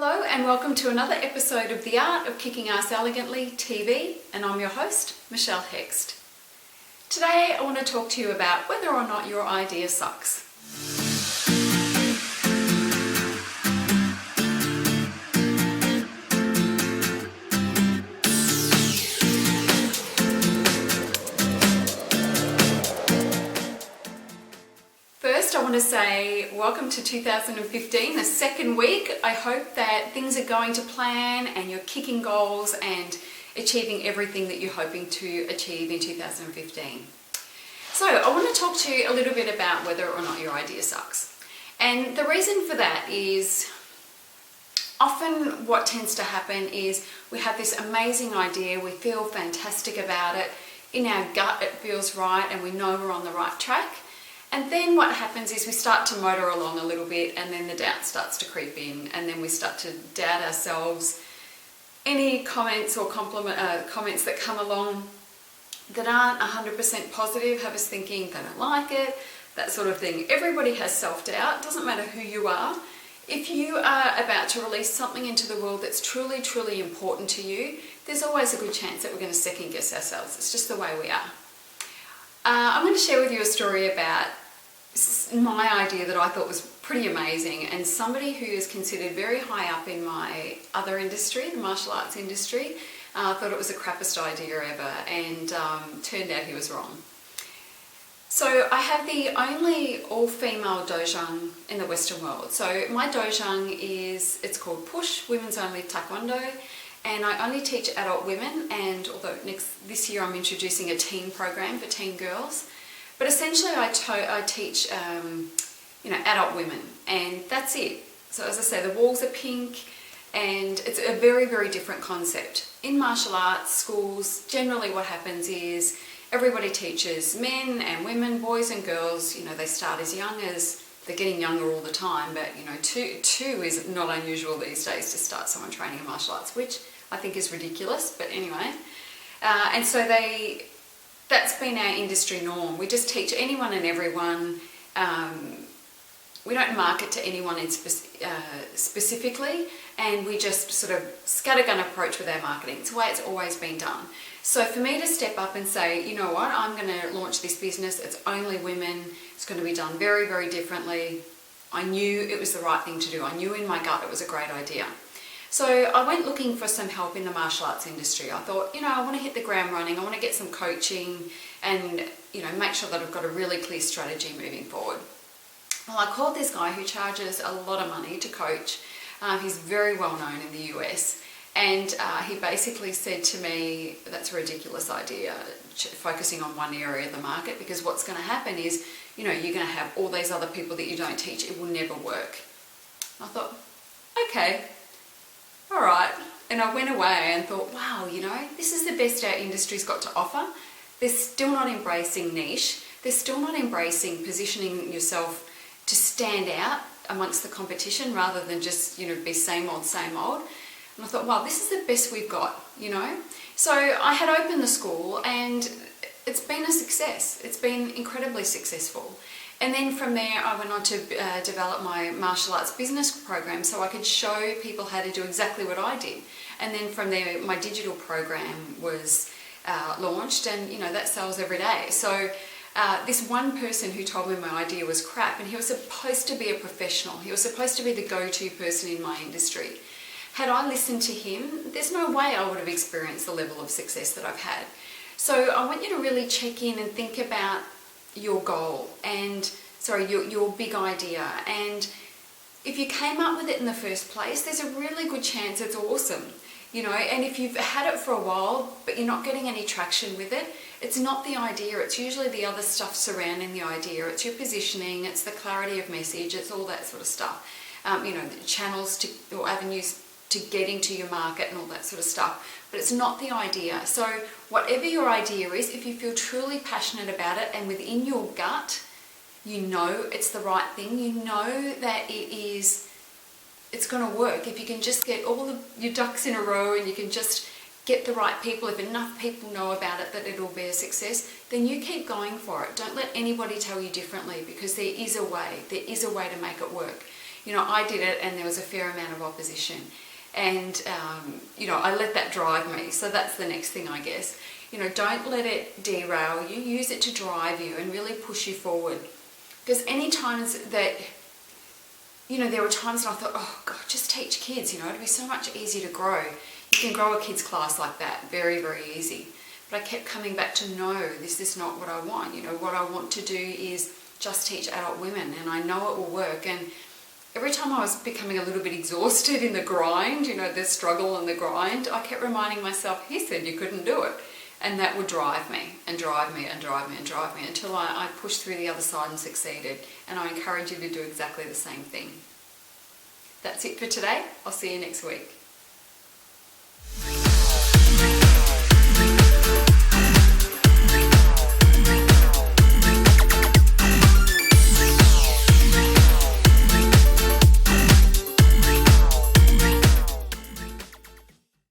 Hello and welcome to another episode of The Art of Kicking Ass Elegantly TV, and I'm your host, Michelle Hext. Today I want to talk to you about whether or not your idea sucks. First, I want to say welcome to 2015, the second week. I hope that things are going to plan and you're kicking goals and achieving everything that you're hoping to achieve in 2015. So I want to talk to you a little bit about whether or not your idea sucks. And the reason for that is often what tends to happen is we have this amazing idea, we feel fantastic about it, in our gut it feels right and we know we're on the right track. And then what happens is we start to motor along a little bit and then the doubt starts to creep in and then we start to doubt ourselves. Any comments or comments that come along that aren't 100% positive have us thinking they don't like it, that sort of thing. Everybody has self-doubt, doesn't matter who you are. If you are about to release something into the world that's truly, truly important to you, there's always a good chance that we're going to second guess ourselves. It's just the way we are. I'm going to share with you a story about my idea that I thought was pretty amazing, and somebody who is considered very high up in my other industry, the martial arts industry, thought it was the crappiest idea ever, and turned out he was wrong. So I have the only all-female dojang in the Western world. So my dojang it's called Push, Women's Only Taekwondo, and I only teach adult women, and although this year I'm introducing a teen program for teen girls. But essentially I teach adult women, and that's it. So as I say, the walls are pink and it's a very, very different concept. In martial arts schools, generally what happens is everybody teaches men and women, boys and girls. They start as young as, they're getting younger all the time, but two is not unusual these days to start someone training in martial arts, which I think is ridiculous, but anyway. And so that's been our industry norm. We just teach anyone and everyone. We don't market to anyone specifically, and we just sort of scattergun approach with our marketing. It's the way it's always been done. So for me to step up and say, you know what, I'm going to launch this business, it's only women, it's going to be done very, very differently. I knew it was the right thing to do. I knew in my gut it was a great idea. So I went looking for some help in the martial arts industry. I thought, I want to hit the ground running. I want to get some coaching and, make sure that I've got a really clear strategy moving forward. Well, I called this guy who charges a lot of money to coach. He's very well known in the US. And he basically said to me, that's a ridiculous idea, focusing on one area of the market, because what's going to happen is, you're going to have all these other people that you don't teach. It will never work. I thought, okay. All right, and I went away and thought, wow, this is the best our industry's got to offer. They're still not embracing niche. They're still not embracing positioning yourself to stand out amongst the competition rather than just, be same old, same old. And I thought, wow, this is the best we've got, So I had opened the school and it's been a success. It's been incredibly successful. And then from there, I went on to develop my martial arts business program so I could show people how to do exactly what I did. And then from there, my digital program was launched, and that sells every day. So this one person who told me my idea was crap, and he was supposed to be a professional. He was supposed to be the go-to person in my industry. Had I listened to him, there's no way I would have experienced the level of success that I've had. So I want you to really check in and think about your goal and your big idea, and if you came up with it in the first place, there's a really good chance it's awesome, and if you've had it for a while but you're not getting any traction with it, it's not the idea, it's usually the other stuff surrounding the idea. It's your positioning, it's the clarity of message, it's all that sort of stuff, the channels or avenues to getting to your market and all that sort of stuff, but it's not the idea. So whatever your idea is, if you feel truly passionate about it and within your gut it's the right thing, that it's going to work, if you can just get all your ducks in a row and you can just get the right people, if enough people know about it that it'll be a success, then you keep going for it. Don't let anybody tell you differently, because there is a way to make it work. I did it and there was a fair amount of opposition. And, I let that drive me. So that's the next thing, I guess. Don't let it derail you. Use it to drive you and really push you forward. Because any times that, there were times when I thought, oh God, just teach kids, it'd be so much easier to grow. You can grow a kids class like that very, very easy. But I kept coming back to, no, this is not what I want. What I want to do is just teach adult women, and I know it will work. And every time I was becoming a little bit exhausted in the grind, the struggle and the grind, I kept reminding myself, he said you couldn't do it. And that would drive me and drive me and drive me and drive me until I pushed through the other side and succeeded. And I encourage you to do exactly the same thing. That's it for today. I'll see you next week.